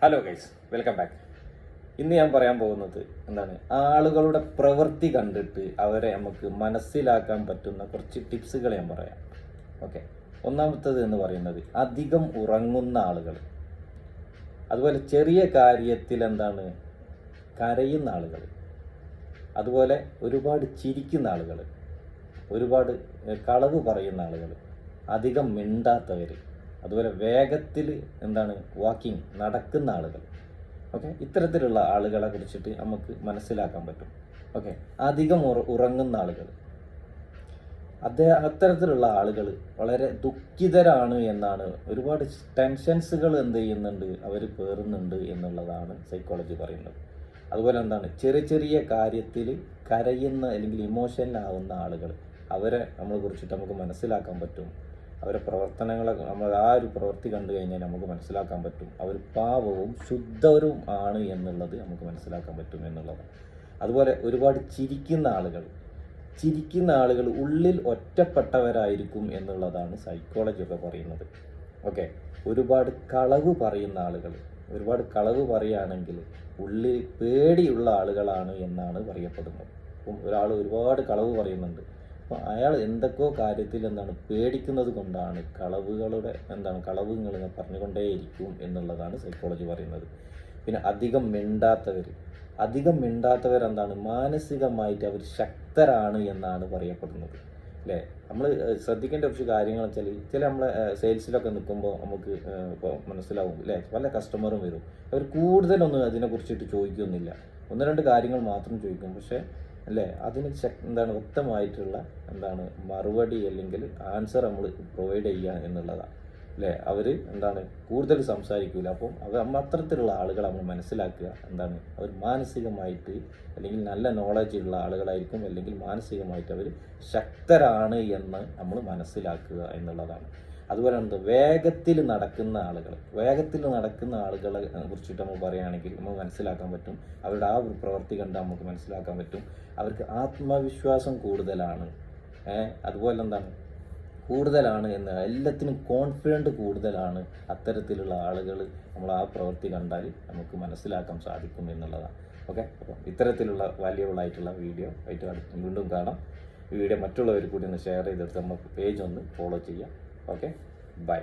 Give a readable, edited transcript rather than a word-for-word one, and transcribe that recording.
Hello guys, welcome back. ഇന്ന് ഞാൻ പറയാൻ പോകുന്നത് എന്താണ്, ആളുകളുടെ പ്രവൃത്തി കണ്ടിട്ട് അവരെ നമുക്ക് മനസ്സിലാക്കാൻ പറ്റുന്ന കുറച്ച് ടിപ്സുകൾ ഞാൻ പറയാം. ഓക്കെ, ഒന്നാമത്തത് എന്ന് പറയുന്നത് അധികം ഉറങ്ങുന്ന ആളുകൾ, അതുപോലെ ചെറിയ കാര്യത്തിൽ എന്താണ് കരയുന്ന ആളുകൾ, അതുപോലെ ഒരുപാട് ചിരിക്കുന്ന ആളുകൾ, ഒരുപാട് കളവ് പറയുന്ന ആളുകൾ, അധികം മിണ്ടാത്തവർ, അതുപോലെ വേഗത്തിൽ എന്താണ് വാക്കിംഗ് നടക്കുന്ന ആളുകൾ. ഓക്കെ, ഇത്തരത്തിലുള്ള ആളുകളെ കുറിച്ചിട്ട് നമുക്ക് മനസ്സിലാക്കാൻ പറ്റും. ഓക്കെ, അധികം ഉറങ്ങുന്ന ആളുകൾ, അത്തരത്തിലുള്ള ആളുകൾ വളരെ ദുഃഖിതരാണ് എന്നാണ്, ഒരുപാട് ടെൻഷൻസുകൾ എന്ത് ചെയ്യുന്നുണ്ട്, അവർ പേറുന്നുണ്ട് എന്നുള്ളതാണ് സൈക്കോളജി പറയുന്നത്. അതുപോലെ എന്താണ് ചെറിയ ചെറിയ കാര്യത്തിൽ കരയുന്ന അല്ലെങ്കിൽ ഇമോഷണലാവുന്ന ആളുകൾ, അവരെ നമ്മളെ കുറിച്ചിട്ട് നമുക്ക് മനസ്സിലാക്കാൻ പറ്റും. അവരുടെ പ്രവർത്തനങ്ങളെ നമ്മൾ ആ ഒരു പ്രവൃത്തി കണ്ടു കഴിഞ്ഞാൽ നമുക്ക് മനസ്സിലാക്കാൻ പറ്റും അവർ പാവവും ശുദ്ധരും ആണ് എന്നുള്ളത് നമുക്ക് മനസ്സിലാക്കാൻ പറ്റും എന്നുള്ളതാണ്. അതുപോലെ ഒരുപാട് ചിരിക്കുന്ന ആളുകൾ ഉള്ളിൽ ഒറ്റപ്പെട്ടവരായിരിക്കും എന്നുള്ളതാണ് സൈക്കോളജി ഒക്കെ പറയുന്നത്. ഓക്കെ, ഒരുപാട് കളവ് പറയുകയാണെങ്കിൽ ഉള്ളിൽ പേടിയുള്ള ആളുകളാണ് എന്നാണ് പറയപ്പെടുന്നത്. അപ്പം ഒരാൾ ഒരുപാട് കളവ് പറയുന്നുണ്ട്, അപ്പോൾ അയാൾ എന്തൊക്കെയോ കാര്യത്തിൽ പേടിക്കുന്നത് കൊണ്ടാണ് കളവുകൾ പറഞ്ഞുകൊണ്ടേയിരിക്കും എന്നുള്ളതാണ് സൈക്കോളജി പറയുന്നത്. പിന്നെ അധികം മിണ്ടാത്തവർ മാനസികമായിട്ട് അവർ ശക്തരാണ് എന്നാണ് പറയപ്പെടുന്നത്. അല്ലേ, നമ്മൾ ശ്രദ്ധിക്കേണ്ട കുറച്ച് കാര്യങ്ങൾ വെച്ചാൽ, നമ്മളെ സെയിൽസിലൊക്കെ നിൽക്കുമ്പോൾ നമുക്ക് ഇപ്പോൾ മനസ്സിലാവും അല്ലേ, പല കസ്റ്റമറും വരും, അവർ കൂടുതലൊന്നും അതിനെക്കുറിച്ചിട്ട് ചോദിക്കുന്നില്ല, ഒന്ന് രണ്ട് കാര്യങ്ങൾ മാത്രം ചോദിക്കും. പക്ഷേ അല്ലേ, അതിന് വ്യക്തമായിട്ടുള്ള മറുപടി അല്ലെങ്കിൽ ആൻസർ നമ്മൾ പ്രൊവൈഡ് ചെയ്യുക എന്നുള്ളതാണ്. അല്ലേ, അവർ കൂടുതൽ സംസാരിക്കില്ല. അപ്പം അത്തരത്തിലുള്ള ആളുകൾ നമ്മൾ മനസ്സിലാക്കുക, അവർ മാനസികമായിട്ട് അല്ലെങ്കിൽ നല്ല നോളജ് ഉള്ള ആളുകളായിരിക്കും, അല്ലെങ്കിൽ മാനസികമായിട്ട് അവർ ശക്തരാണ് എന്ന് നമ്മൾ മനസ്സിലാക്കുക എന്നുള്ളതാണ്. അതുപോലെ വേഗത്തിൽ നടക്കുന്ന ആളുകളെ കുറിച്ചിട്ട് നമ്മൾ പറയുകയാണെങ്കിൽ നമുക്ക് മനസ്സിലാക്കാൻ പറ്റും, അവരുടെ ആ ഒരു പ്രവൃത്തി കണ്ട് നമുക്ക് മനസ്സിലാക്കാൻ പറ്റും അവർക്ക് ആത്മവിശ്വാസം കൂടുതലാണ്. അതുപോലെ കൂടുതലാണ് എന്ന്, എല്ലാത്തിനും കോൺഫിഡൻറ്റ് കൂടുതലാണ്. അത്തരത്തിലുള്ള ആളുകൾ നമ്മൾ ആ പ്രവൃത്തി കണ്ടാൽ നമുക്ക് മനസ്സിലാക്കാൻ സാധിക്കും എന്നുള്ളതാണ്. ഓക്കെ, അപ്പം ഇത്തരത്തിലുള്ള വാല്യുബിൾ ആയിട്ടുള്ള വീഡിയോ ആയിട്ട് വീണ്ടും കാണാം. ഈ വീഡിയോ മറ്റുള്ളവർ കൂടി ഒന്ന് ഷെയർ ചെയ്തെടുത്ത് നമുക്ക് പേജ് ഒന്ന് ഫോളോ ചെയ്യാം. Okay, by.